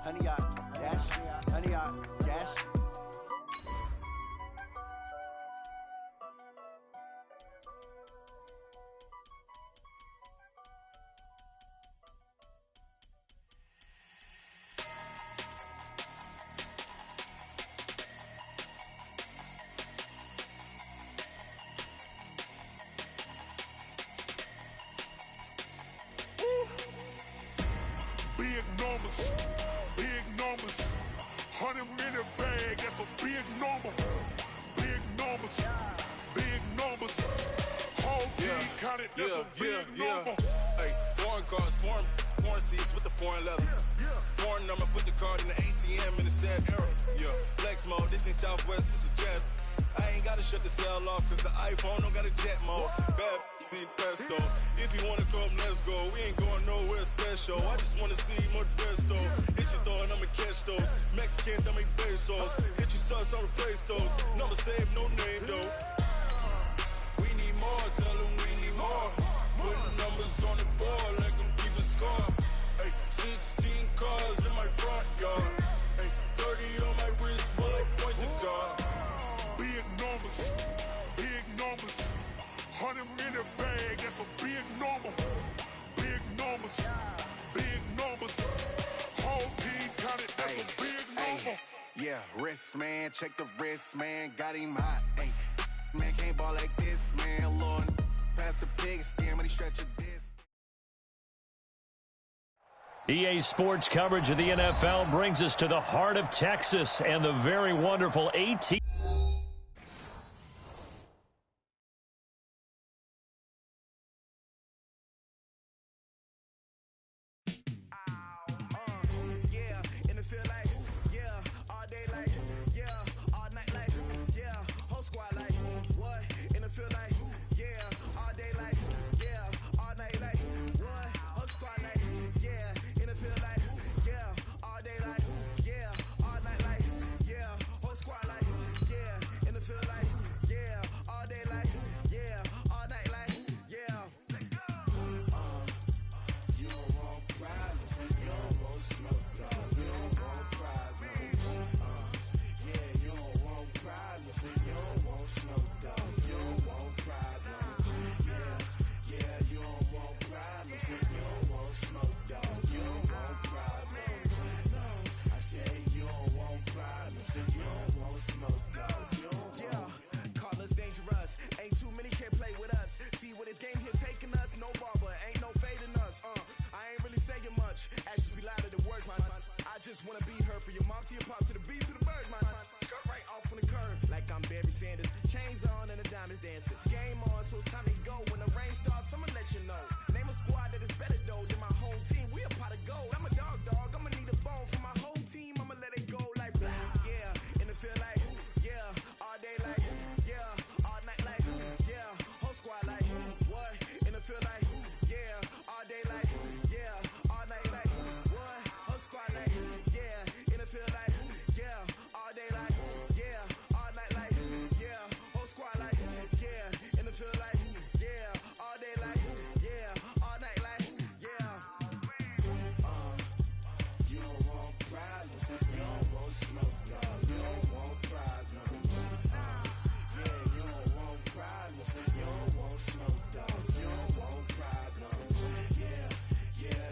honey yacht, dash, honey yacht, dash. Big numbers, 100-minute bag, that's a big number. Big numbers, whole team counted, that's a big number. Hey, foreign cars, foreign seats with the foreign leather. Foreign number, put the card in the ATM in the sad era. Yeah, flex mode, this ain't Southwest, this is jet. I ain't gotta shut the cell off, cause the iPhone don't got a jet mode. Bad pesto. If you wanna come, let's go. We ain't going nowhere special. I just wanna see more pesto. Hit your throw and I'ma catch those. Mexican, don't make pesos. Hit your sauce, I'll replace those. Number save, no name though. We need more, tell them we need more. Put the numbers on the board, let them keep a score. Hey, 16 cars in my front yard. Hey, 30 on my wrist, bullet point to God. Big numbers, 100-minute bag, that's a big number. Big numbers, whole team counted, that's a big number. Yeah, wrist man, check the wrist man, got him hot. Ay, man can't ball like this, man. Lord, past the pig skin when he stretch a disc. EA Sports coverage of the NFL brings us to the heart of Texas and the very wonderful AT. Just wanna be her for your mom to your pop to the beat to the birds, man. Cut right off on the curve like I'm Barry Sanders. Chains on and the diamonds dancing. Game on, so it's time to go. When the rain starts, I'ma let you know. Name a squad that is better though than my whole team. We a pot of gold. I'm a dog. I'ma need a bone for my whole team. I'ma let it go like yeah. In the feel like yeah. All day like yeah. All night like yeah. Whole squad like what? In the feel like yeah. All day like yeah. All night like what? Whole squad like yeah. In the feel like yeah. All day like yeah. All night like yeah. Whole squad like yeah. In the feel like yeah. All day like yeah. All night like yeah. You don't want problems. You don't want smoke. No. You don't want problems. Yeah, you don't want problems. You don't want smoke. Dog. You don't want problems. Yeah,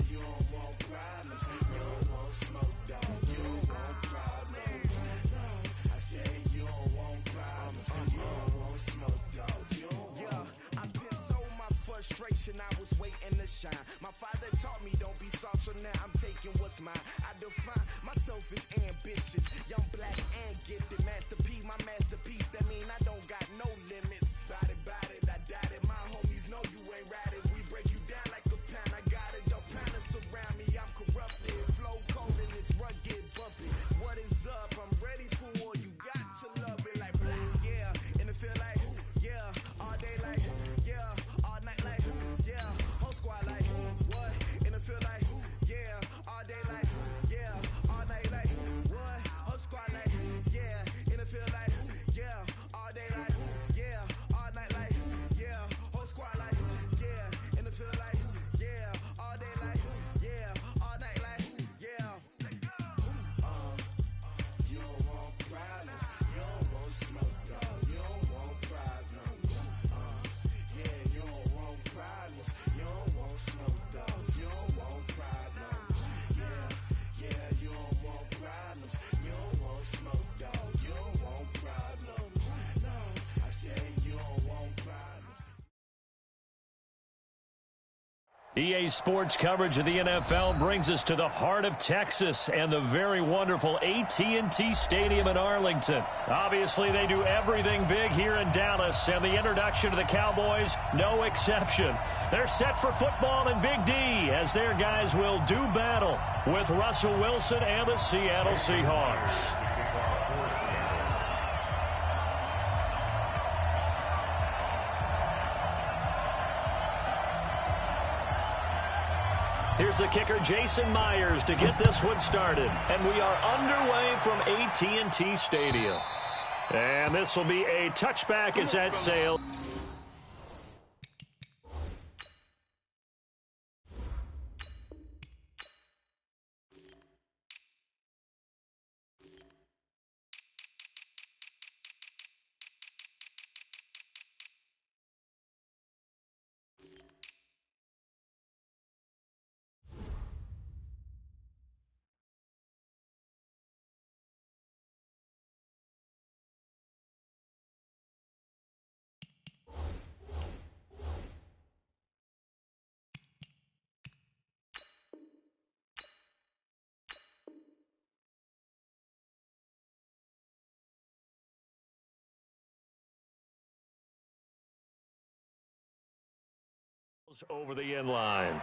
you don't want problems. You don't want smoke. Dog. You don't want problems. No, I said you don't want problems. You don't want smoke. Dog. You don't want. Yeah, I pissed so my frustration. I was waiting to shine. My father taught me don't be soft, so now I'm taking what's mine. I define myself as ambitious. Young EA Sports coverage of the NFL brings us to the heart of Texas and the very wonderful AT&T Stadium in Arlington. Obviously, they do everything big here in Dallas, and the introduction to the Cowboys, no exception. They're set for football in Big D as their guys will do battle with Russell Wilson and the Seattle Seahawks. Here's the kicker, Jason Myers, to get this one started. And we are underway from AT&T Stadium. And this will be a touchback as that sails. Over the end line.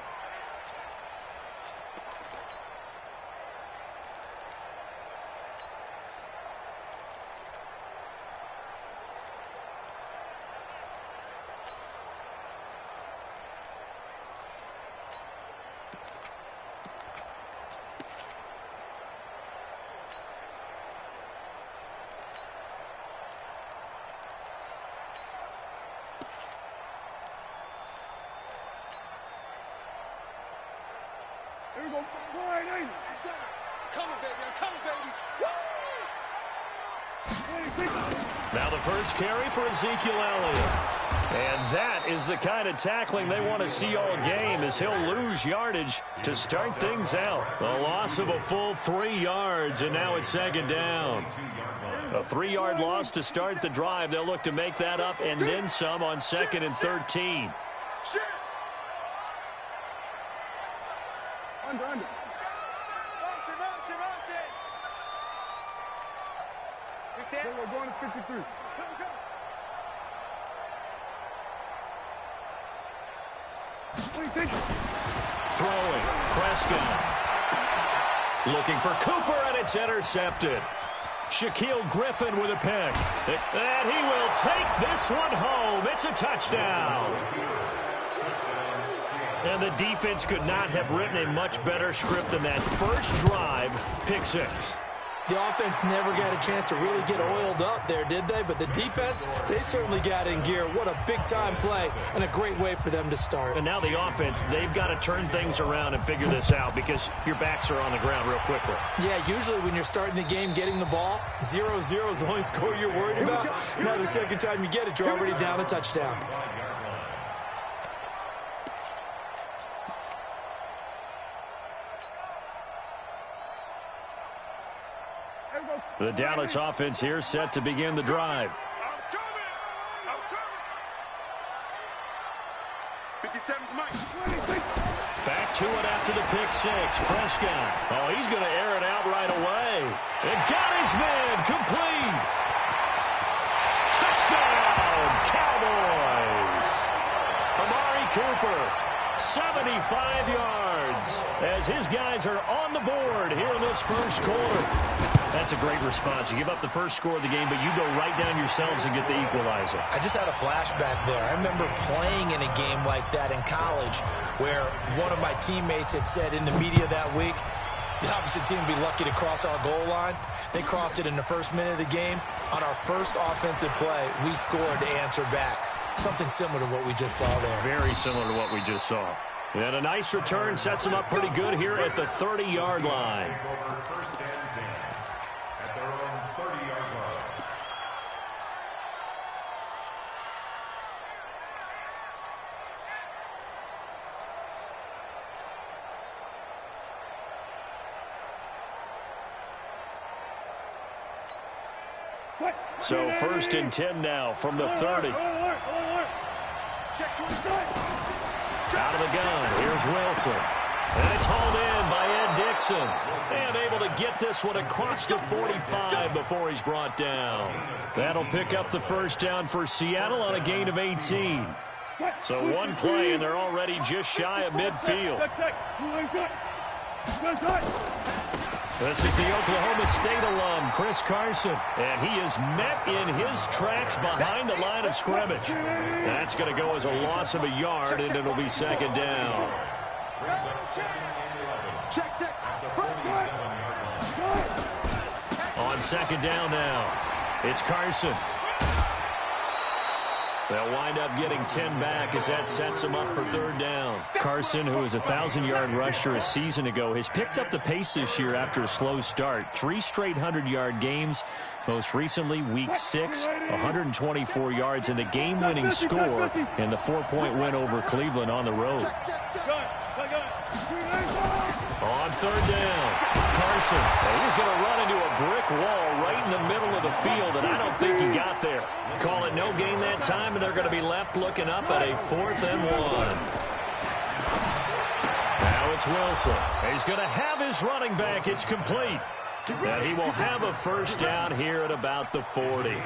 Here we go. Coming, baby. I'm coming, baby. Now the first carry for Ezekiel Elliott. And that is the kind of tackling they want to see all game, as he'll lose yardage to start things out. A loss of a full 3 yards, and now it's second down. A 3-yard loss to start the drive. They'll look to make that up and then some on 2nd and 13. Under. Bounce it. We're going to 53. What do you think? Throwing. Prescott. Looking for Cooper, and it's intercepted. Shaquille Griffin with a pick. And he will take this one home. It's a touchdown. And the defense could not have written a much better script than that first drive, pick 6. The offense never got a chance to really get oiled up there, did they? But the defense, they certainly got in gear. What a big-time play and a great way for them to start. And now the offense, they've got to turn things around and figure this out because your backs are on the ground real quickly. Yeah, usually when you're starting the game, getting the ball, 0-0 is the only score you're worried about. Now the second time you get it, you're already down a touchdown. The Dallas offense here set to begin the drive. Back to it after the pick 6. Prescott. Oh, he's going to air it out right away. It got his man complete. Touchdown, Cowboys. Amari Cooper, 75 yards, as his guys are on the board here in this first quarter. That's a great response. You give up the first score of the game, but you go right down yourselves and get the equalizer. I just had a flashback there. I remember playing in a game like that in college where one of my teammates had said in the media that week, the opposite team would be lucky to cross our goal line. They crossed it in the first minute of the game. On our first offensive play, we scored to answer back. Something similar to what we just saw there. Very similar to what we just saw. And a nice return sets them up pretty good here at the 30-yard line. So 1st and 10 now from the 30. Out of the gun, here's Wilson. And it's hauled in by Ed Dixon. And able to get this one across the 45 before he's brought down. That'll pick up the first down for Seattle on a gain of 18. So one play, and they're already just shy of midfield. This is the Oklahoma State alum, Chris Carson. And he is met in his tracks behind the line of scrimmage. That's going to go as a loss of a yard, and it'll be second down. On second down now, it's Carson. They'll wind up getting 10 back as that sets him up for third down. Carson, who was a 1,000-yard rusher a season ago, has picked up the pace this year after a slow start. 3 straight 100-yard games. Most recently, Week 6, 124 yards, and the game-winning score in the 4-point win over Cleveland on the road. On third down, Carson. He's going to run into a brick wall right in the middle of the field, and I don't think he got there. Call it no gain that time, and they're going to be left looking up at a 4th and 1. Now it's Wilson. He's going to have his running back. It's complete. And he will have a first down here at about the 40.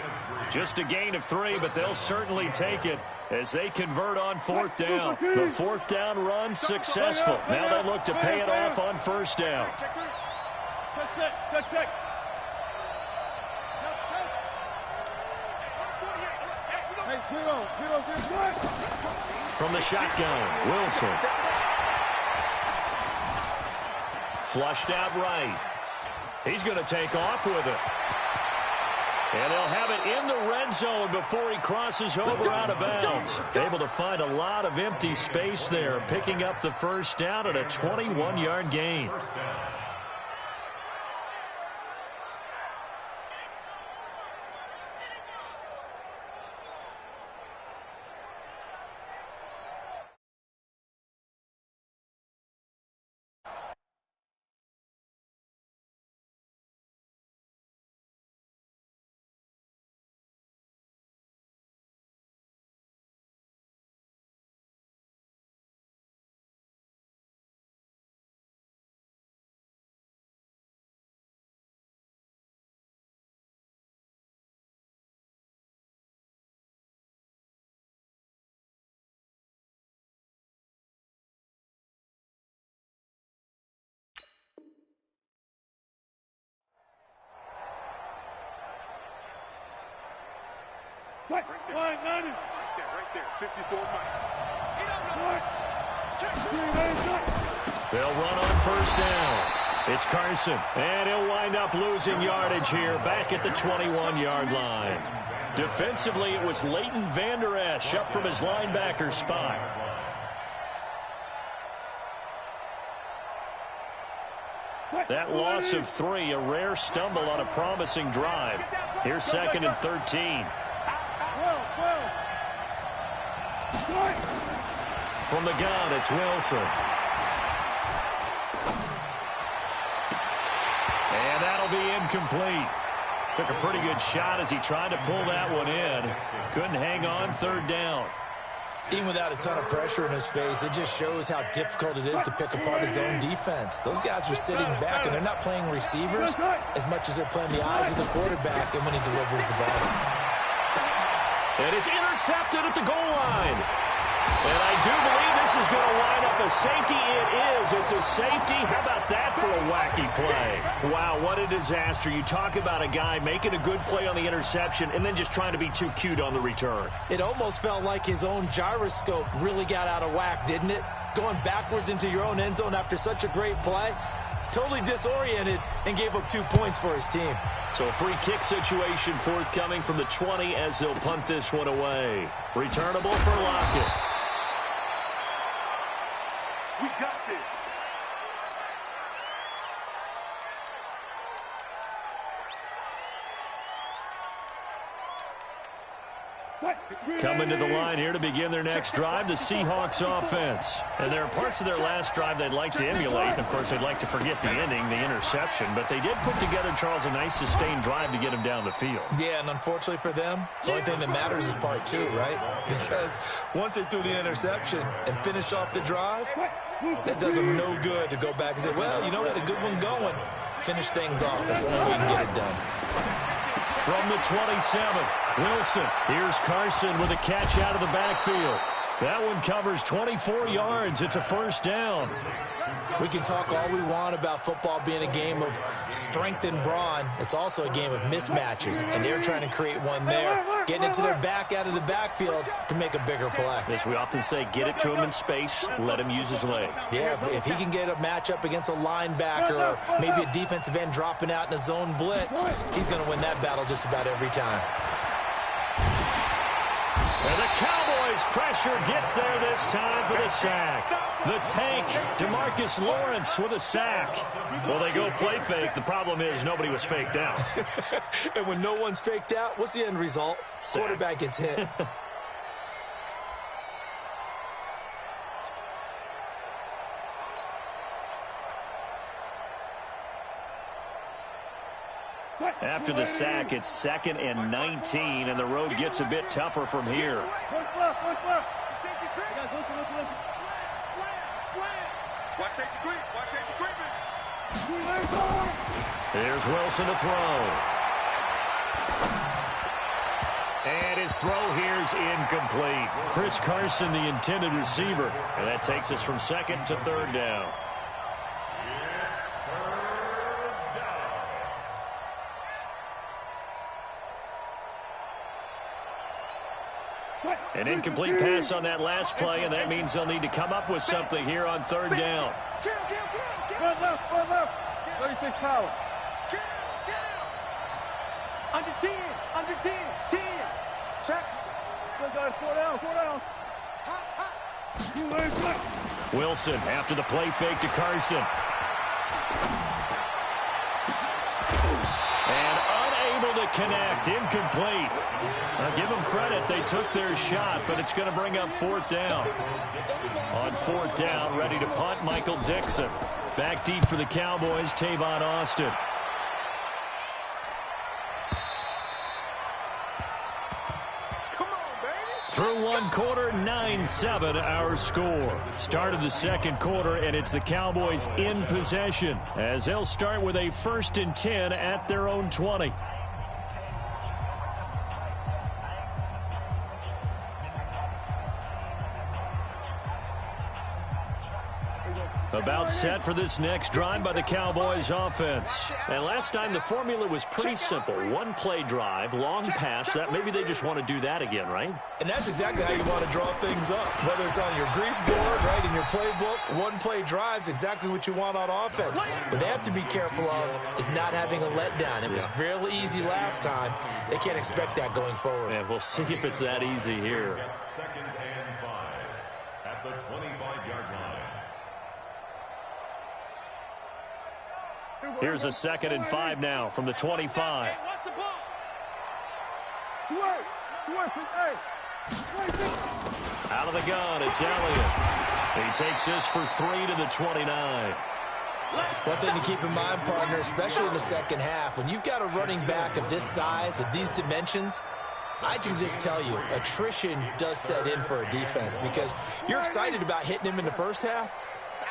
Just a gain of 3, but they'll certainly take it as they convert on 4th down. The 4th down run successful. Now they look to pay it off on first down. From the shotgun, Wilson. Flushed out right. He's going to take off with it. And they'll have it in the red zone before he crosses over out of bounds. Able to find a lot of empty space there, picking up the first down at a 21-yard gain. Line 90. Right there, 54 Mike. They'll run on first down. It's Carson, and he'll wind up losing yardage here back at the 21-yard line. Defensively, it was Leighton Vander Esch up from his linebacker spot. That loss of 3, a rare stumble on a promising drive. Here's 2nd and 13. From the gun, it's Wilson. And that'll be incomplete. Took a pretty good shot as he tried to pull that one in. Couldn't hang on third down. Even without a ton of pressure in his face, it just shows how difficult it is to pick apart his own defense. Those guys are sitting back, and they're not playing receivers as much as they're playing the eyes of the quarterback and when he delivers the ball. And it's intercepted at the goal line. And I do believe this is going to wind up a safety. It is. It's a safety. How about that for a wacky play? Wow, what a disaster. You talk about a guy making a good play on the interception and then just trying to be too cute on the return. It almost felt like his own gyroscope really got out of whack, didn't it? Going backwards into your own end zone after such a great play. Totally disoriented and gave up 2 points for his team. So a free kick situation forthcoming from the 20 as they'll punt this one away. Returnable for Lockett. We got this. Coming to the line here to begin their next drive, the Seahawks offense. And there are parts of their last drive they'd like to emulate. Of course, they'd like to forget the ending, the interception. But they did put together, Charles, a nice sustained drive to get him down the field. Yeah, and unfortunately for them, the only thing that matters is part two, right? Because once they threw the interception and finished off the drive, that does them no good to go back and say, well, you know what, a good one going. Finish things off. That's the only way you can get it done. From the 27, Wilson. Here's Carson with a catch out of the backfield. That one covers 24 yards. It's a first down. We can talk all we want about football being a game of strength and brawn. It's also a game of mismatches, and they're trying to create one there, getting it to their back out of the backfield to make a bigger play. As we often say, get it to him in space, let him use his leg. Yeah, if he can get a matchup against a linebacker or maybe a defensive end dropping out in a zone blitz, he's going to win that battle just about every time. And the Cowboys' pressure gets there this time for the sack. The tank, DeMarcus Lawrence with a sack. Well, they go play fake. The problem is nobody was faked out. And when no one's faked out, what's the end result? Sack. Quarterback gets hit. After the sack, it's 2nd and 19, and the road gets a bit tougher from here. Here's Wilson to throw. And his throw here's incomplete. Chris Carson, the intended receiver. And that takes us from 2nd to 3rd down. An incomplete pass on that last play, and that means they'll need to come up with something here on 3rd down. Run left. 36 power. Under 10. Check. Good guys, 4 down. Wilson after the play fake to Carson. And unable to connect, incomplete. Now give them credit, they took their shot, but it's going to bring up 4th down. On 4th down, ready to punt, Michael Dixon. Back deep for the Cowboys, Tavon Austin. Through one quarter, 9-7 our score. Start of the 2nd quarter, and it's the Cowboys in possession as they'll start with a 1st and 10 at their own 20. About set for this next drive by the Cowboys offense. And last time the formula was pretty simple. One play drive, long pass. That maybe they just want to do that again, right? And that's exactly how you want to draw things up. Whether it's on your grease board, right, in your playbook, one play drive's exactly what you want on offense. What they have to be careful of is not having a letdown. It was fairly easy last time. They can't expect that going forward. And we'll see if it's that easy here. 2nd and 5 at the 25-yard line. Here's a 2nd and 5 now from the 25. Out of the gun, it's Elliott. He takes this for 3 to the 29. One thing to keep in mind, partner, especially in the second half, when you've got a running back of this size, of these dimensions, I can just tell you, attrition does set in for a defense because you're excited about hitting him in the first half.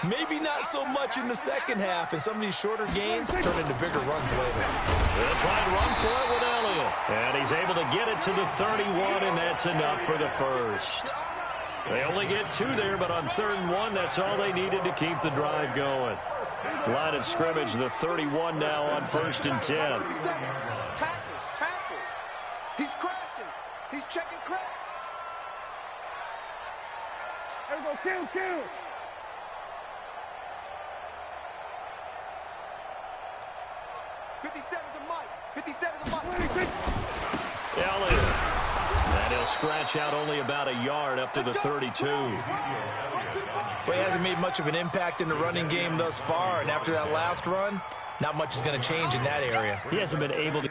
Maybe not so much in the second half, and some of these shorter gains turn into bigger runs later. They'll try and run for it with Elliott. And he's able to get it to the 31, and that's enough for the first. They only get 2 there, but on 3rd and 1, that's all they needed to keep the drive going. Line of scrimmage, the 31 now on 1st and 10. Tackle. He's crashing. He's checking crash. There we go, kill. 57 to Mike. Elliott. And he'll scratch out only about a yard up to the 32. Well, he hasn't made much of an impact in the running game thus far, and after that last run, not much is going to change in that area. He hasn't been able to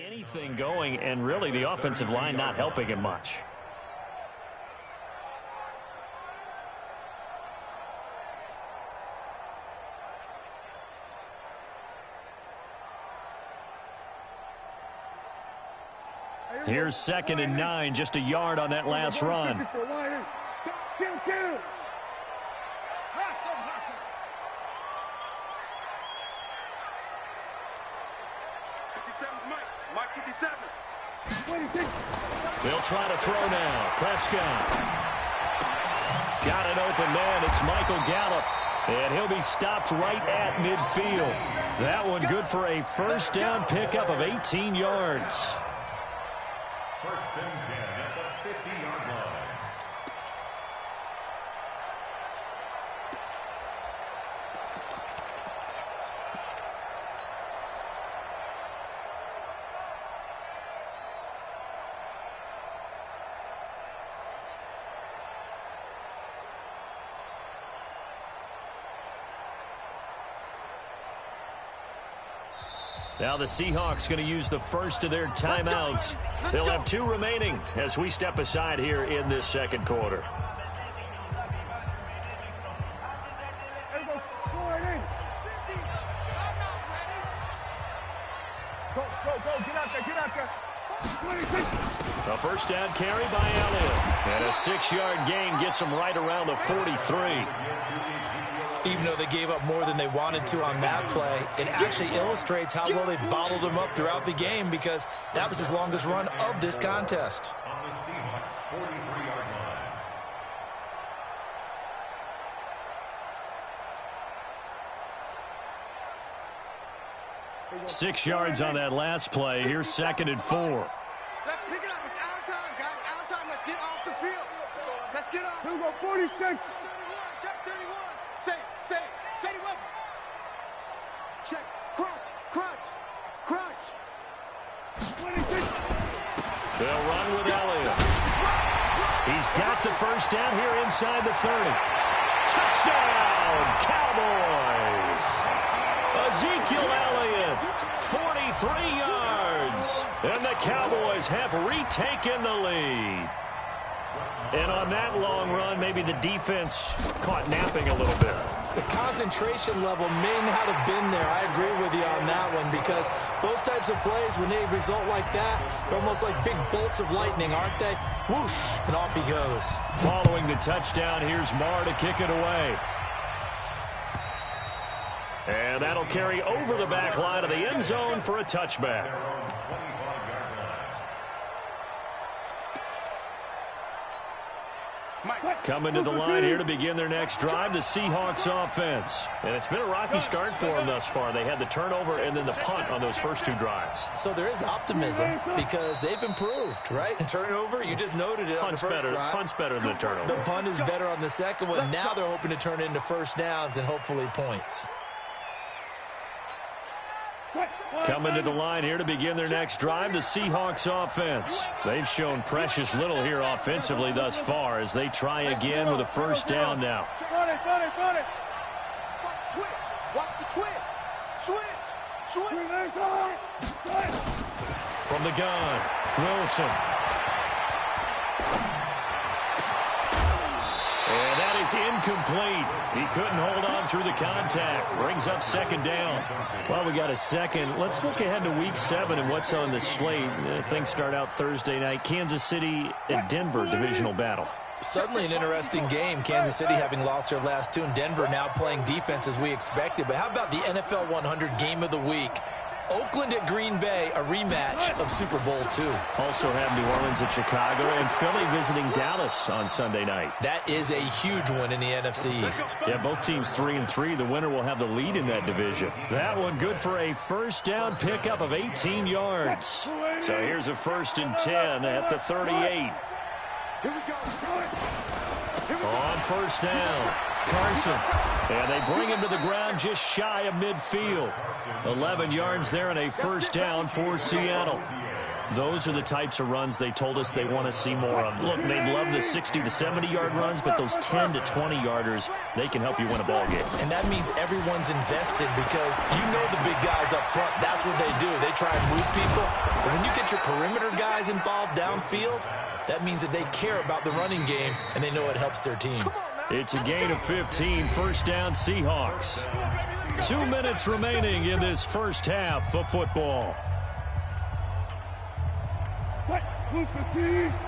anything going, and really the offensive line not helping him much. Here's 2nd and 9, just a yard on that last run. They'll try to throw now. Prescott. Got an open man. It's Michael Gallup. And he'll be stopped right at midfield. That one good for a first down pickup of 18 yards. First and 10 at the 50-yard line. Now the Seahawks going to use the first of their timeouts. They'll have 2 remaining as we step aside here in this second quarter. A first down carry by Elliott. And a 6-yard gain gets them right around the 43. Even though they gave up more than they wanted to on that play, it actually illustrates how well they bottled them up throughout the game, because that was his longest run of this contest. On the Seahawks 43-yard line. 6 yards on that last play. Here's 2nd and 4. Let's pick it up. It's our time, guys. Our time. Let's get off the field. Let's get off. 46. 31. Check 31. Say the weapon. Check. Crunch. 26. They'll run with Elliott. He's got the first down here inside the 30. Touchdown, Cowboys. Ezekiel Elliott, 43 yards. And the Cowboys have retaken the lead. And on that long run, maybe the defense caught napping a little bit. The concentration level may not have been there. I agree with you on that one, because those types of plays, when they result like that, they're almost like big bolts of lightning, aren't they? Whoosh, and off he goes. Following the touchdown, here's Marr to kick it away. And that'll carry over the back line of the end zone for a touchback. Coming to the line here to begin their next drive, the Seahawks offense. And it's been a rocky start for them thus far. They had the turnover and then the punt on those first 2 drives. So there is optimism, because they've improved, right? Turnover, you just noted it on the first drive. Punt's better than the turnover. The punt is better on the second one. Now they're hoping to turn it into first downs and hopefully points. Coming to the line here to begin their next drive, the Seahawks offense. They've shown precious little here offensively thus far as they try again with a first down now. Watch the twist. Switch. From the gun, Wilson. And that is incomplete. He couldn't hold on through the contact. Brings up 2nd down. Well, we got a second. Let's look ahead to Week 7 and what's on the slate. Things start out Thursday night. Kansas City and Denver divisional battle. Suddenly an interesting game. Kansas City having lost their last 2, and Denver now playing defense as we expected. But how about the NFL 100 game of the week? Oakland at Green Bay, a rematch of Super Bowl II. Also have New Orleans at Chicago and Philly visiting Dallas on Sunday night. That is a huge one in the NFC East. Yeah, both teams 3-3. The winner will have the lead in that division. That one good for a first down pickup of 18 yards. So here's a 1st and 10 at the 38. On first down, Carson. And they bring him to the ground just shy of midfield. 11 yards there and a first down for Seattle. those are the types of runs they told us they want to see more of. Look, they'd love the 60 to 70-yard runs, but those 10 to 20-yarders, they can help you win a ball game. And that means everyone's invested because you know the big guys up front, that's what they do. They try and move people. But when you get your perimeter guys involved downfield, that means that they care about the running game, and they know it helps their team. It's a gain of 15, first down Seahawks. 2 minutes remaining in this first half of football.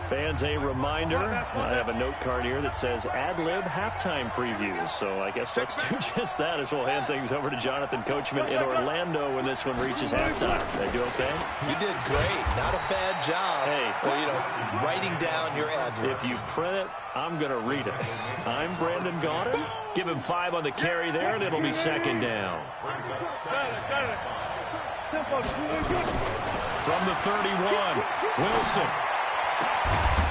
Fans, a reminder, I have a note card here that says ad-lib halftime previews. So I guess let's do just that as we'll hand things over to Jonathan Coachman in Orlando when this one reaches halftime. They do okay? You did great. Not a bad job. Hey. Well, you know, writing down your ad-libs. If you print it, I'm going to read it. I'm Brandon Gaudin. Give him 5 on the carry there, and it'll be second down. From the 31, Wilson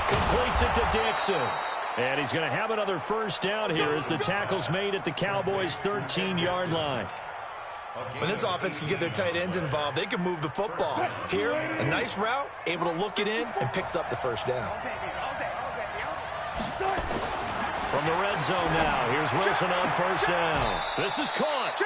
completes it to Dixon. And he's going to have another first down here as the tackle's made at the Cowboys' 13-yard line. When this offense can get their tight ends involved, they can move the football. Here, a nice route, able to look it in, and picks up the first down. From the red zone now, here's Wilson on first down. This is caught.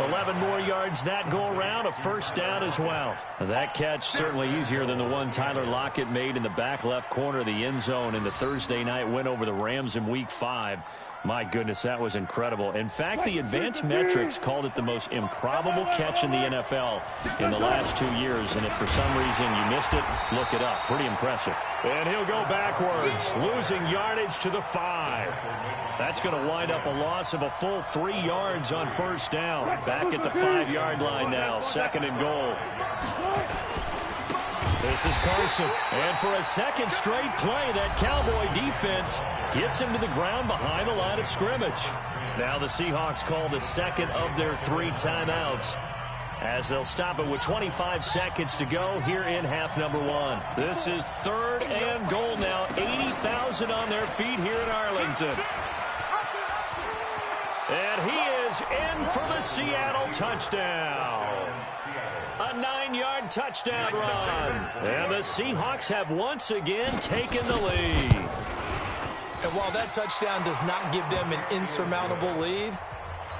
11 more yards that go around, a first down as well. That catch certainly easier than the one Tyler Lockett made in the back left corner of the end zone in the Thursday night win over the Rams in Week 5. My goodness, that was incredible. In fact, the advanced metrics called it the most improbable catch in the NFL in the last 2 years. And if for some reason you missed it, look it up. Pretty impressive. And he'll go backwards, losing yardage to the 5. That's going to wind up a loss of a full 3 yards on first down. Back at the 5-yard line now, second and goal. This is Carson. And for a second straight play, that Cowboy defense gets him to the ground behind the line of scrimmage. Now the Seahawks call the second of their 3 timeouts as they'll stop it with 25 seconds to go here in half number 1. This is third and goal now. 80,000 on their feet here in Arlington. And he is in for the Seattle touchdown. A 9-yard touchdown run. And the Seahawks have once again taken the lead. And while that touchdown does not give them an insurmountable lead,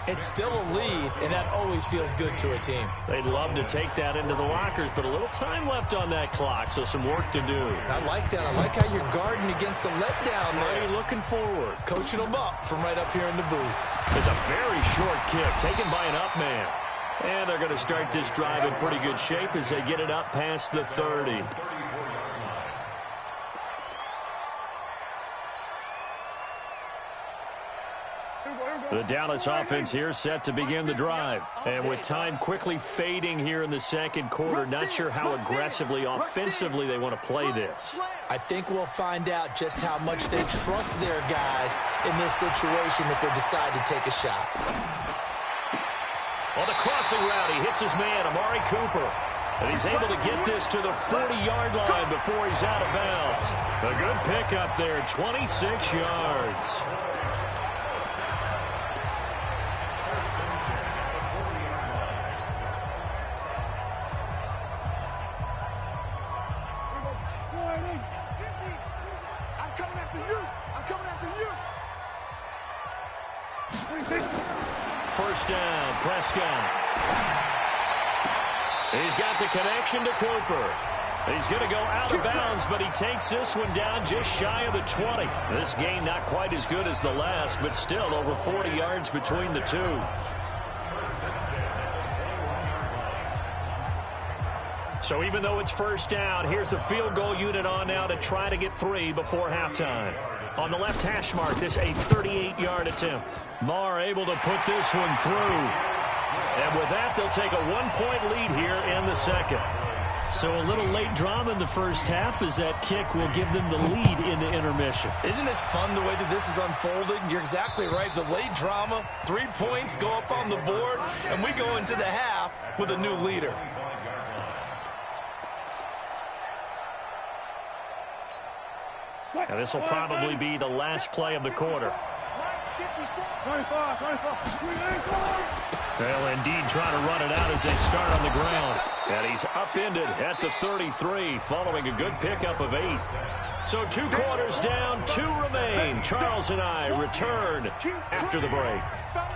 it's still a lead, and that always feels good to a team. They'd love to take that into the lockers, but a little time left on that clock, so some work to do. I like that. I like how you're guarding against a letdown there. Already looking forward. Coaching them up from right up here in the booth. It's a very short kick taken by an up man. And they're going to start this drive in pretty good shape as they get it up past the 30. The Dallas offense here set to begin the drive. And with time quickly fading here in the second quarter, not sure how aggressively, offensively they want to play this. I think we'll find out just how much they trust their guys in this situation if they decide to take a shot. On the crossing route, he hits his man, Amari Cooper. And he's able to get this to the 40-yard line before he's out of bounds. A good pickup there, 26 yards. First down, Prescott. He's got the connection to Cooper. He's going to go out of bounds, but he takes this one down just shy of the 20. This gain not quite as good as the last, but still over 40 yards between the two. So even though it's first down, here's the field goal unit on now to try to get 3 before halftime. On the left hash mark, this a 38-yard attempt. Marr able to put this one through. And with that, they'll take a 1-point lead here in the second. So a little late drama in the first half as that kick will give them the lead into intermission. Isn't this fun the way that this is unfolding? You're exactly right. The late drama, 3 points go up on the board, and we go into the half with a new leader. And this will probably be the last play of the quarter. 25. They'll indeed try to run it out as they start on the ground. And he's upended at the 33 following a good pickup of 8. So 2 quarters down, 2 remain. Charles and I return after the break.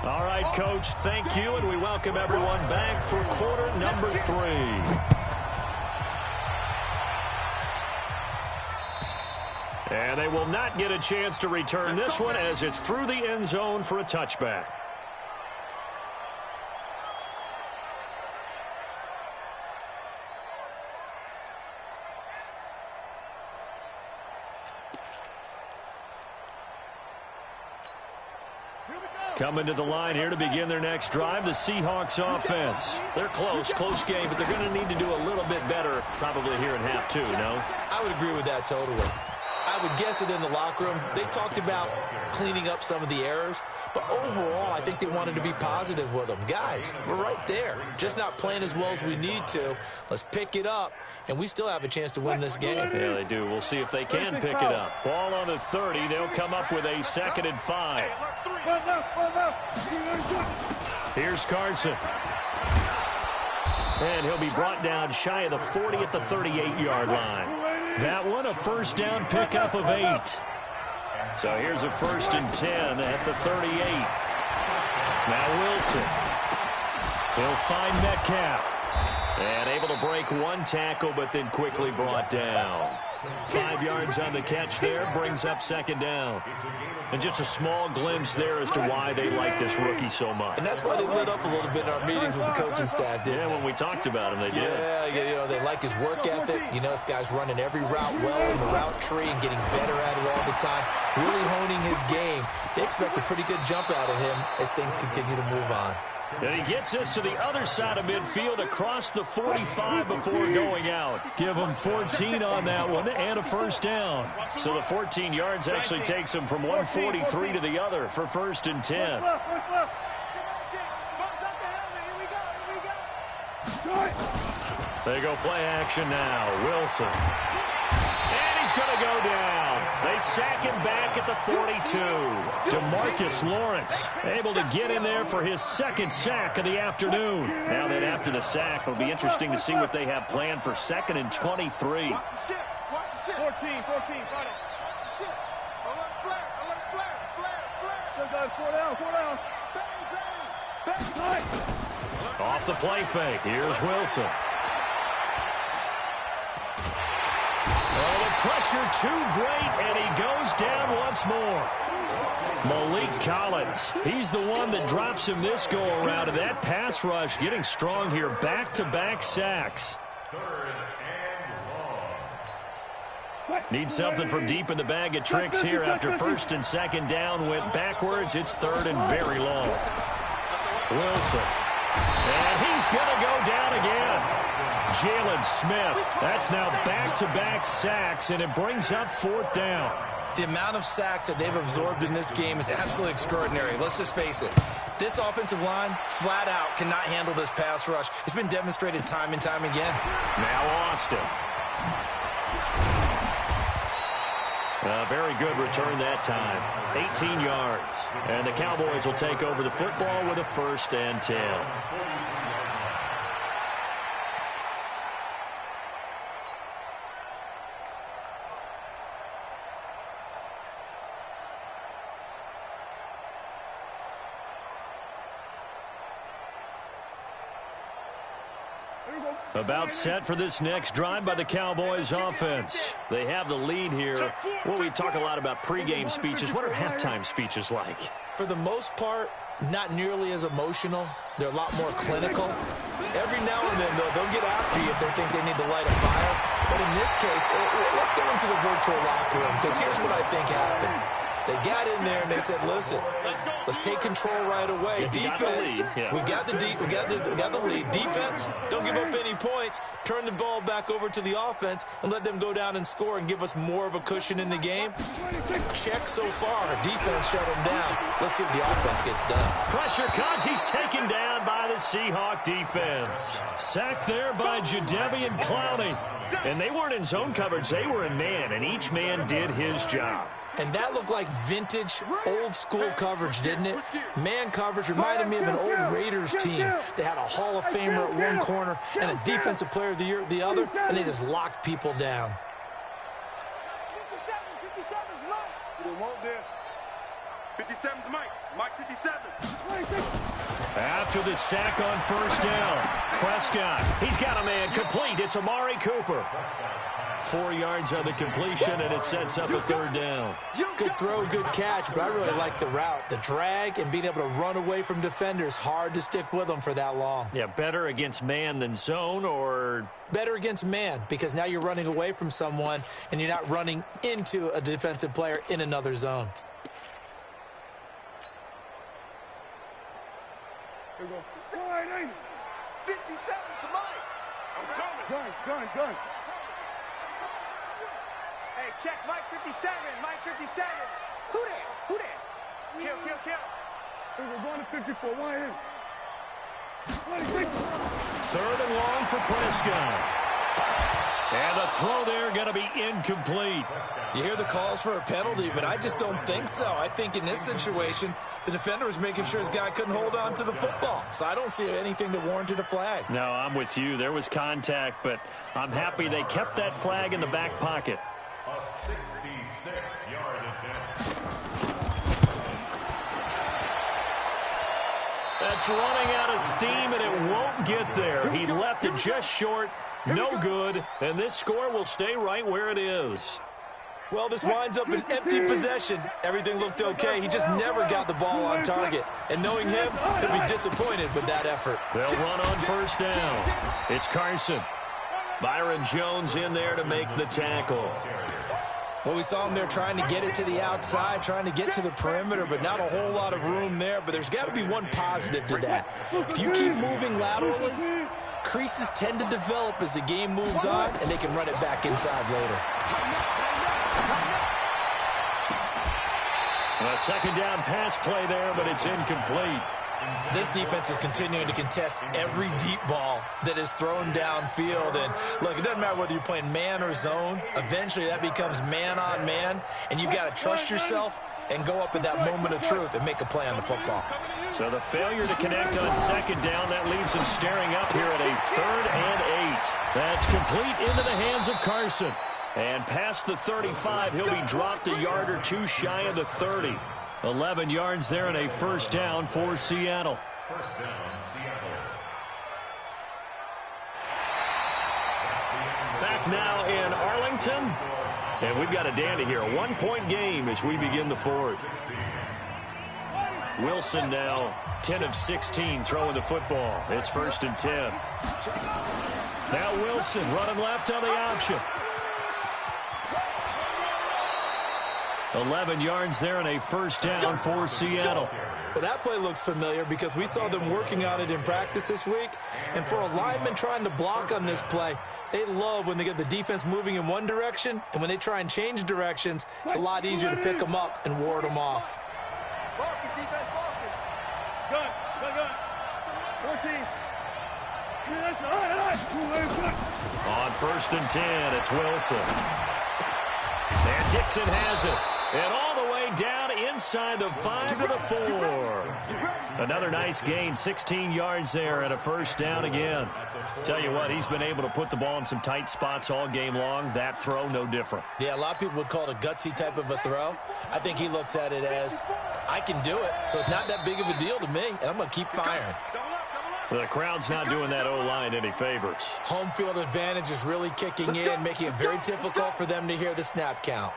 All right, Coach, thank you, and we welcome everyone back for quarter number 3. And they will not get a chance to return this one as it's through the end zone for a touchback. Coming to the line here to begin their next drive, the Seahawks offense. They're close game, but they're going to need to do a little bit better probably here in half 2, no? I would agree with that totally. I would guess it in the locker room. They talked about cleaning up some of the errors, but overall, I think they wanted to be positive with them. Guys, we're right there. Just not playing as well as we need to. Let's pick it up, and we still have a chance to win this game. Yeah, they do. We'll see if they can pick it up. Ball on the 30. They'll come up with a 2nd and 5. Here's Carson. And he'll be brought down shy of the 40 at the 38-yard line. That one, a first down pickup of 8. So here's a 1st and 10 at the 38. Now Wilson. He'll find Metcalf. And able to break 1 tackle, but then quickly brought down. 5 yards on the catch there, brings up 2nd down. And just a small glimpse there as to why they like this rookie so much. And that's why they lit up a little bit in our meetings with the coaching staff, didn't they? When we talked about him, they did. Yeah, they like his work ethic. You know, this guy's running every route well in the route tree and getting better at it all the time, really honing his game. They expect a pretty good jump out of him as things continue to move on. And he gets us to the other side of midfield across the 45 before going out. Give him 14 on that one and a first down. So the 14 yards actually takes him from 143 to the other for 1st and 10. They go play action now. Wilson. And he's going to go down. They sack him back at the 42. DeMarcus Lawrence able to get in there for his 2nd sack of the afternoon. Now that after the sack, it'll be interesting to see what they have planned for 2nd and 23. 14, 14, fight it. Off the play fake. Here's Wilson. Oh, the pressure too great, and he goes down once more. Malik Collins, he's the one that drops him this go-around, and that pass rush getting strong here. Back-to-back sacks. Need something from deep in the bag of tricks here after 1st and 2nd down went backwards. It's 3rd and very long. Wilson. And he's going to go down again. Jalen Smith. That's now back-to-back sacks, and it brings up 4th down. The amount of sacks that they've absorbed in this game is absolutely extraordinary. Let's just face it. This offensive line, flat out, cannot handle this pass rush. It's been demonstrated time and time again. Now Austin. A very good return that time. 18 yards. And the Cowboys will take over the football with a 1st and 10. About set for this next drive by the Cowboys offense. They have the lead here. Well, we talk a lot about pregame speeches. What are halftime speeches like? For the most part, not nearly as emotional. They're a lot more clinical. Every now and then, though, they'll get after you if they think they need to light a fire. But in this case, let's go into the virtual locker room, because here's what I think happened. They got in there and they said, listen, let's take control right away. Defense, we got the lead. Defense, don't give up any points. Turn the ball back over to the offense and let them go down and score and give us more of a cushion in the game. Check so far. Defense shut them down. Let's see if the offense gets done. Pressure comes. He's taken down by the Seahawk defense. Sacked there by Jadeveon Clowney. And they weren't in zone coverage. They were in man, and each man did his job. And that looked like vintage, old-school coverage, didn't it? Man coverage reminded me of an old Raiders team. They had a Hall of Famer at one corner and a Defensive Player of the Year at the other, and they just locked people down. 57's Mike. You don't want this. 57's Mike. Mike 57. After the sack on first down, Prescott, he's got a man complete. It's Amari Cooper. 4 yards on the completion, and it sets up a third down. Good throw, good catch, but I really like the route. The drag and being able to run away from defenders, hard to stick with them for that long. Yeah, better against man than zone, or? Better against man, because now you're running away from someone, and you're not running into a defensive player in another zone. Here we go. 57 to Mike. I'm coming. Gun. Hey, check Mike 57. Mike 57. Who that? Kill. We're going to 54. Why in? 3rd and long for Prescott. And the throw there going to be incomplete. You hear the calls for a penalty, but I just don't think so. I think in this situation, the defender was making sure his guy couldn't hold on to the football. So I don't see anything that warranted a flag. No, I'm with you. There was contact, but I'm happy they kept that flag in the back pocket. A 66-yard attempt. That's running out of steam, and it won't get there. He left it just short. No good, and this score will stay right where it is. Well, this winds up an empty possession. Everything looked okay. He just never got the ball on target. And knowing him, he'll be disappointed with that effort. They'll run on first down. It's Carson. Byron Jones in there to make the tackle. Well, we saw him there trying to get it to the outside, trying to get to the perimeter, but not a whole lot of room there. But there's got to be one positive to that. If you keep moving laterally, creases tend to develop as the game moves on, and they can run it back inside later. A second down pass play there, but it's incomplete. This defense is continuing to contest every deep ball that is thrown downfield. And, look, it doesn't matter whether you're playing man or zone. Eventually that becomes man on man, and you've got to trust yourself and go up at that moment of truth and make a play on the football. So the failure to connect on second down, that leaves him staring up here at a 3rd and 8. That's complete into the hands of Carson. And past the 35, he'll be dropped a yard or two shy of the 30. 11 yards there and a first down for Seattle. First down, Seattle. Back now in Arlington. And we've got a dandy here. A 1-point game as we begin the 4th. Wilson now 10 of 16 throwing the football. It's 1st and 10. Now Wilson running left on the option. 11 yards there and a first down for Seattle. Well, that play looks familiar because we saw them working on it in practice this week. And for a lineman trying to block on this play, they love when they get the defense moving in one direction. And when they try and change directions, it's a lot easier to pick them up and ward them off. Marcus, defense, Marcus. Gun. 14. On 1st and 10, it's Wilson. And Dixon has it. And all the way down inside the 5 to the 4. Another nice gain, 16 yards there and a first down again. Tell you what, he's been able to put the ball in some tight spots all game long. That throw, no different. Yeah, a lot of people would call it a gutsy type of a throw. I think he looks at it as, I can do it, so it's not that big of a deal to me, and I'm going to keep firing. The crowd's not doing that O-line any favors. Home field advantage is really kicking in, making it very difficult for them to hear the snap count.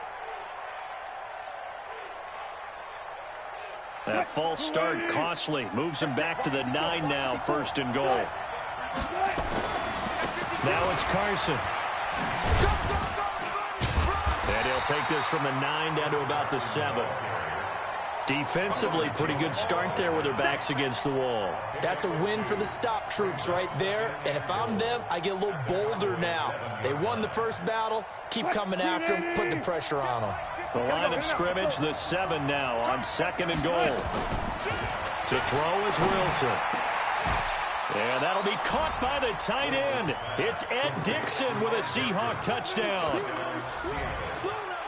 That false start costly. Moves him back to the 9 now, 1st and goal. Now it's Carson. And he'll take this from the 9 down to about the 7. Defensively, pretty good start there with their backs against the wall. That's a win for the stop troops right there. And if I'm them, I get a little bolder now. They won the first battle. Keep coming after them. Put the pressure on them. The line of scrimmage, the 7 now on 2nd and goal. To throw is Wilson. And that'll be caught by the tight end. It's Ed Dixon with a Seahawk touchdown.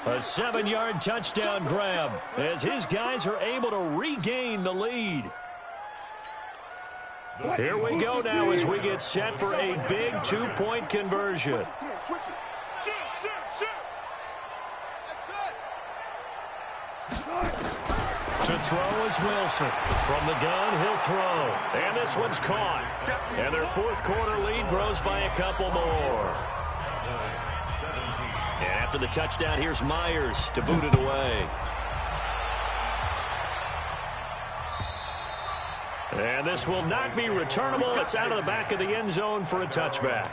A 7-yard touchdown grab as his guys are able to regain the lead. Here we go now as we get set for a big 2-point conversion. To throw is Wilson. From the gun, he'll throw. And this one's caught. And their fourth quarter lead grows by a couple more. And after the touchdown, here's Myers to boot it away. And this will not be returnable. It's out of the back of the end zone for a touchback.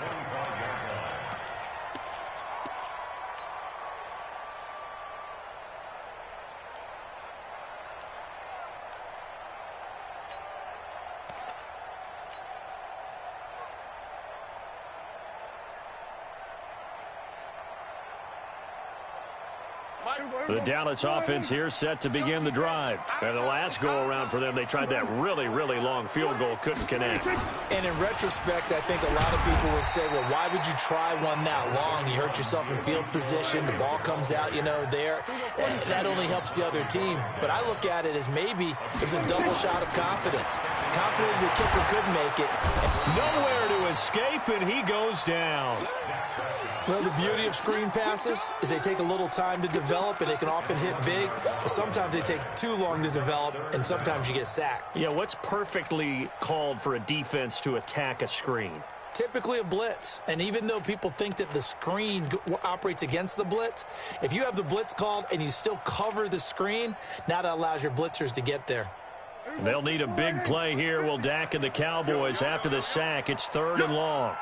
The Dallas offense here set to begin the drive. And the last go-around for them, they tried that really, really long field goal, couldn't connect. And in retrospect, I think a lot of people would say, well, why would you try one that long? You hurt yourself in field position. The ball comes out, there. That only helps the other team. But I look at it as maybe it's a double shot of confidence. Confident the kicker could make it. Nowhere to escape, and he goes down. Well, the beauty of screen passes is they take a little time to develop, and they can often hit big, but sometimes they take too long to develop, and sometimes you get sacked. Yeah, what's perfectly called for a defense to attack a screen? Typically a blitz, and even though people think that the screen operates against the blitz, if you have the blitz called and you still cover the screen, now that allows your blitzers to get there. They'll need a big play here. Will Dak and the Cowboys after the sack. It's 3rd and long.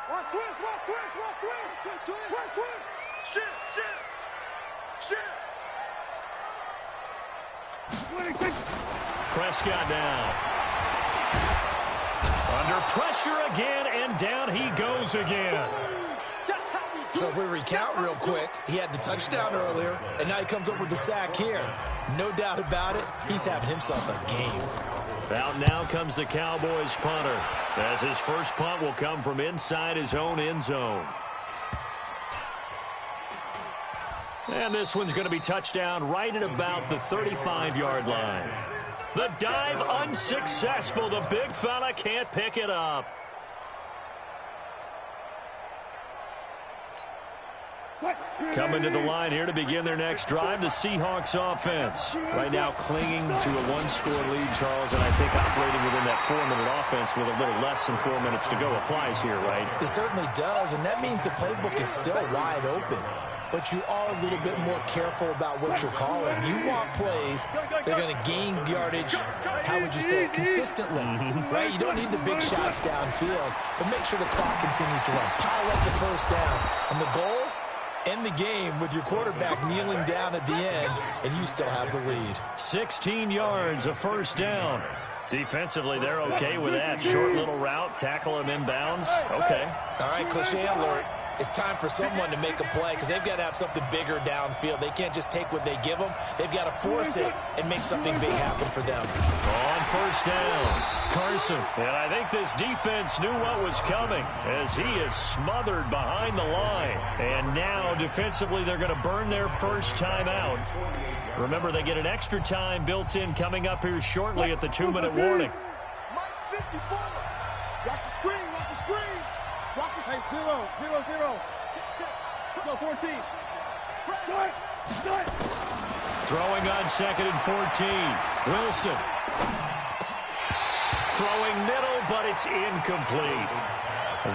Prescott now. Under pressure again, and down he goes again. So if we recount real quick, he had the touchdown earlier, and now he comes up with the sack here. No doubt about it, he's having himself a game. Out now comes the Cowboys punter, as his first punt will come from inside his own end zone. And this one's going to be touchdown right at about the 35-yard line. The dive unsuccessful. The big fella can't pick it up. Coming to the line here to begin their next drive, the Seahawks offense. Right now clinging to a 1-score lead, Charles, and I think operating within that 4-minute offense with a little less than 4 minutes to go applies here, right? It certainly does, and that means the playbook is still wide open. But you are a little bit more careful about what you're calling. You want plays that are going to gain yardage, how would you say it, consistently, right? You don't need the big shots downfield, but make sure the clock continues to run. Pile up the first downs. And the goal, end the game with your quarterback kneeling down at the end, and you still have the lead. 16 yards, a first down. Defensively, they're okay with that. Short little route, tackle him inbounds. Okay. All right, cliche alert. It's time for someone to make a play because they've got to have something bigger downfield. They can't just take what they give them. They've got to force it and make something big happen for them. On first down, Carson. And I think this defense knew what was coming as he is smothered behind the line. And now, defensively, they're going to burn their first time out. Remember, they get an extra time built in coming up here shortly at the 2-minute warning. Mike 54. Watch the screen. Watch the screen. Watch the screen. 0. Go 14. Throwing on 2nd and 14. Wilson. Throwing middle, but it's incomplete.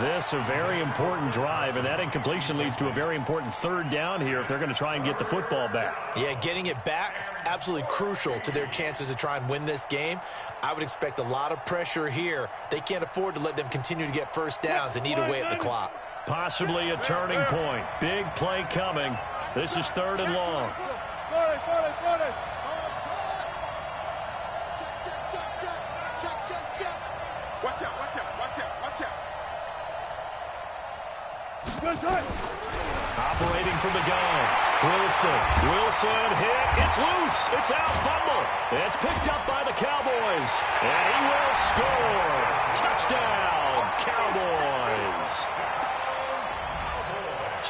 This a very important drive, and that incompletion leads to a very important 3rd down here if they're going to try and get the football back. Yeah, getting it back, absolutely crucial to their chances to try and win this game. I would expect a lot of pressure here. They can't afford to let them continue to get first downs and eat away at the clock. Possibly a turning point. Big play coming. This is 3rd and long. Watch out. Operating from the gun. Wilson hit. It's loose. It's out. Fumble. It's picked up by the Cowboys. And he will score. Touchdown, Cowboys.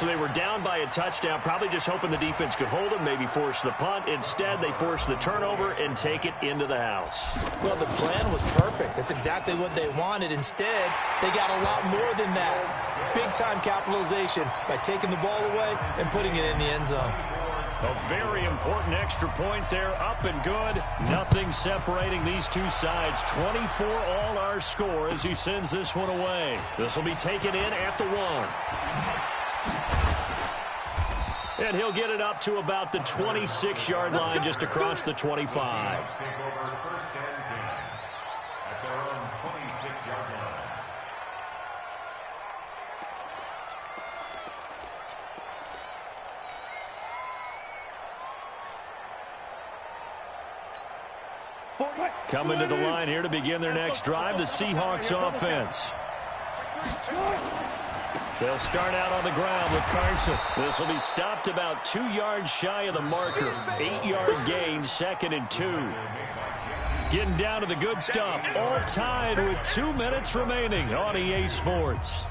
So they were down by a touchdown, probably just hoping the defense could hold them, maybe force the punt. Instead, they force the turnover and take it into the house. Well, the plan was perfect. That's exactly what they wanted. Instead, they got a lot more than that. Big-time capitalization by taking the ball away and putting it in the end zone. A very important extra point there, up and good. Nothing separating these two sides. 24 all our score as he sends this one away. This will be taken in at the 1. And he'll get it up to about the 26-yard line, just across the 25. Take over first and 10 at their own 26-yard line. Coming to the line here to begin their next drive, the Seahawks offense. They'll start out on the ground with Carson. This will be stopped about 2 yards shy of the marker. 8-yard gain, 2nd and 2. Getting down to the good stuff. All tied with 2 minutes remaining on EA Sports.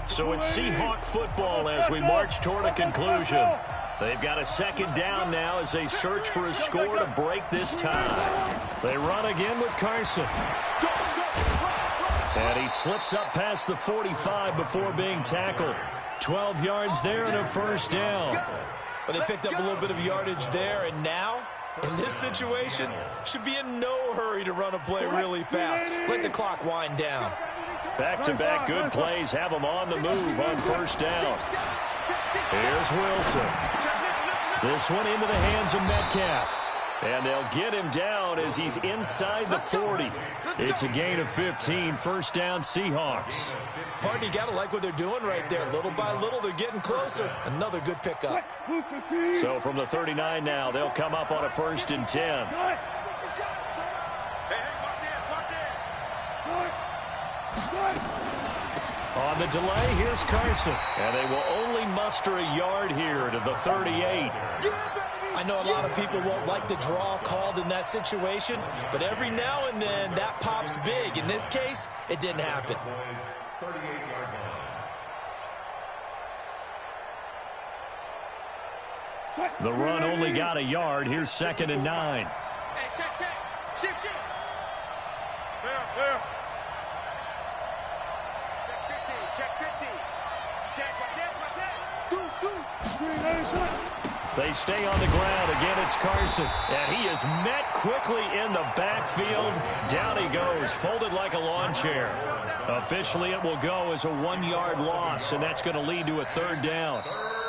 So it's Seahawk football as we march toward a conclusion. They've got a 2nd down now as they search for a score to break this tie. They run again with Carson. And he slips up past the 45 before being tackled. 12 yards there and a 1st down. But they picked up a little bit of yardage there, and now, in this situation, should be in no hurry to run a play really fast. Let the clock wind down. Back-to-back good plays have them on the move on 1st down. Here's Wilson. This one into the hands of Metcalf. And they'll get him down as he's inside the 40. It's a gain of 15, 1st down Seahawks. Pardon, you got to like what they're doing right there. Little by little, they're getting closer. Another good pickup. So from the 39 now, they'll come up on a 1st and 10. On the delay, here's Carson. And they will only muster a yard here to the 38. I know a lot of people won't like the draw called in that situation, but every now and then that pops big. In this case, it didn't happen. 38-yard line. The run only got a yard. Here's 2nd and 9. Hey, check. Shift. Clear. Check 50. Check. They stay on the ground. Again, it's Carson. And he is met quickly in the backfield. Down he goes, folded like a lawn chair. Officially, it will go as a 1-yard loss, and that's going to lead to a 3rd down.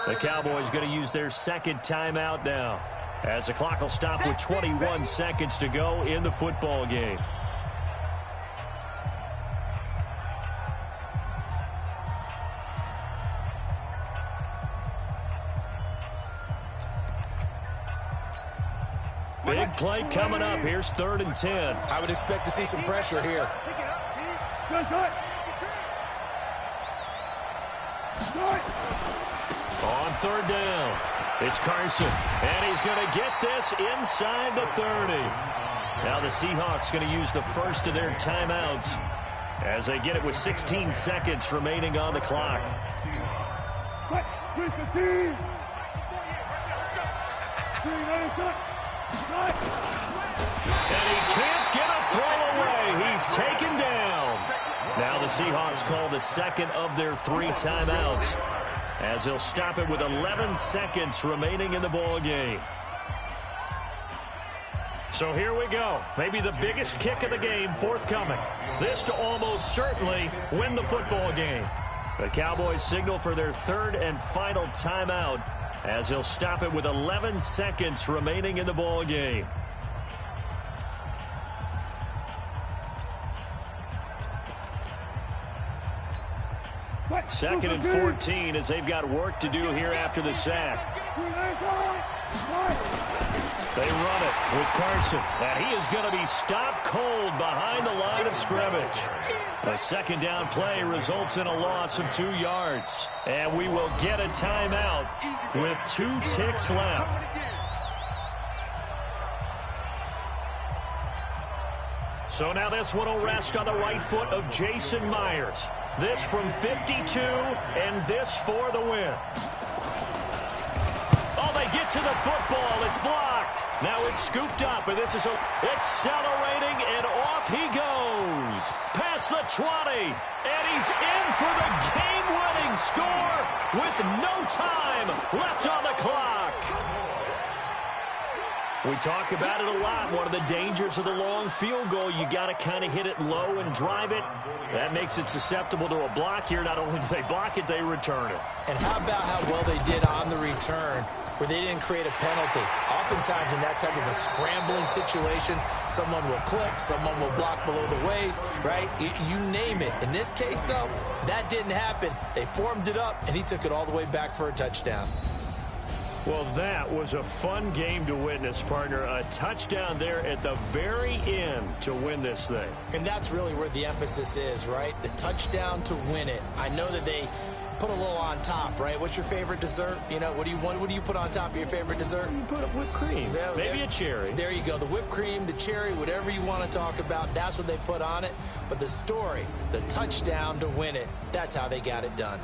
The Cowboys going to use their 2nd timeout now, as the clock will stop with 21 seconds to go in the football game. Big play coming up. Here's 3rd and 10. I would expect to see some pressure here. On 3rd down, it's Carson. And he's going to get this inside the 30. Now the Seahawks going to use the first of their timeouts as they get it with 16 seconds remaining on the clock. And he can't get a throw away. He's taken down. Now the Seahawks call the 2nd of their 3 timeouts as they'll stop it with 11 seconds remaining in the ball game. So here we go. Maybe the biggest kick of the game forthcoming. This to almost certainly win the football game. The Cowboys signal for their 3rd and final timeout as they'll stop it with 11 seconds remaining in the ball game. Second and 14 as they've got work to do here after the sack. They run it with Carson, and he is going to be stopped cold behind the line of scrimmage. A 2nd down play results in a loss of 2 yards. And we will get a timeout with 2 ticks left. So now this one will rest on the right foot of Jason Myers. This from 52, and this for the win. Oh, they get to the football. It's blocked. Now it's scooped up, and this is accelerating, and off he goes. Past the 20, and he's in for the game-winning score with no time left on the clock. We talk about it a lot. One of the dangers of the long field goal, you got to kind of hit it low and drive it. That makes it susceptible to a block here. Not only do they block it, they return it. And how about how well they did on the return, where they didn't create a penalty? Oftentimes in that type of a scrambling situation, someone will clip, someone will block below the waist, right? You name it. In this case, though, that didn't happen. They formed it up, and he took it all the way back for a touchdown. Well, that was a fun game to witness, partner. A touchdown there at the very end to win this thing. And that's really where the emphasis is, right? The touchdown to win it. I know that they put a little on top, right? What's your favorite dessert? You know, what do you put on top of your favorite dessert? You put whipped cream. Maybe a cherry. There you go. The whipped cream, the cherry, whatever you want to talk about, that's what they put on it. But the story, the touchdown to win it, that's how they got it done.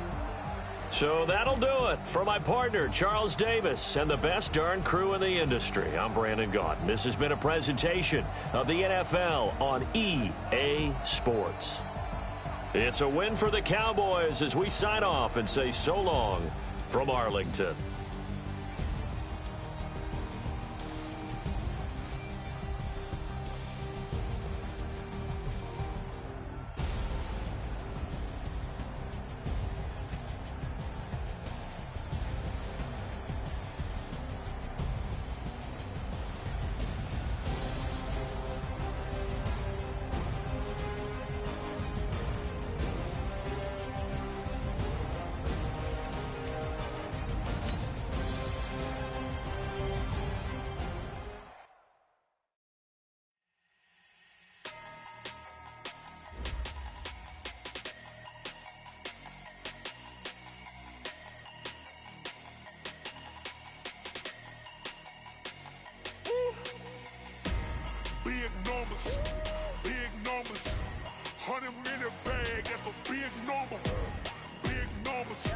So that'll do it for my partner, Charles Davis, and the best darn crew in the industry. I'm Brandon Gaudin. This has been a presentation of the NFL on EA Sports. It's a win for the Cowboys as we sign off and say so long from Arlington. Big numbers, 100 minute bag, that's a big number, big numbers.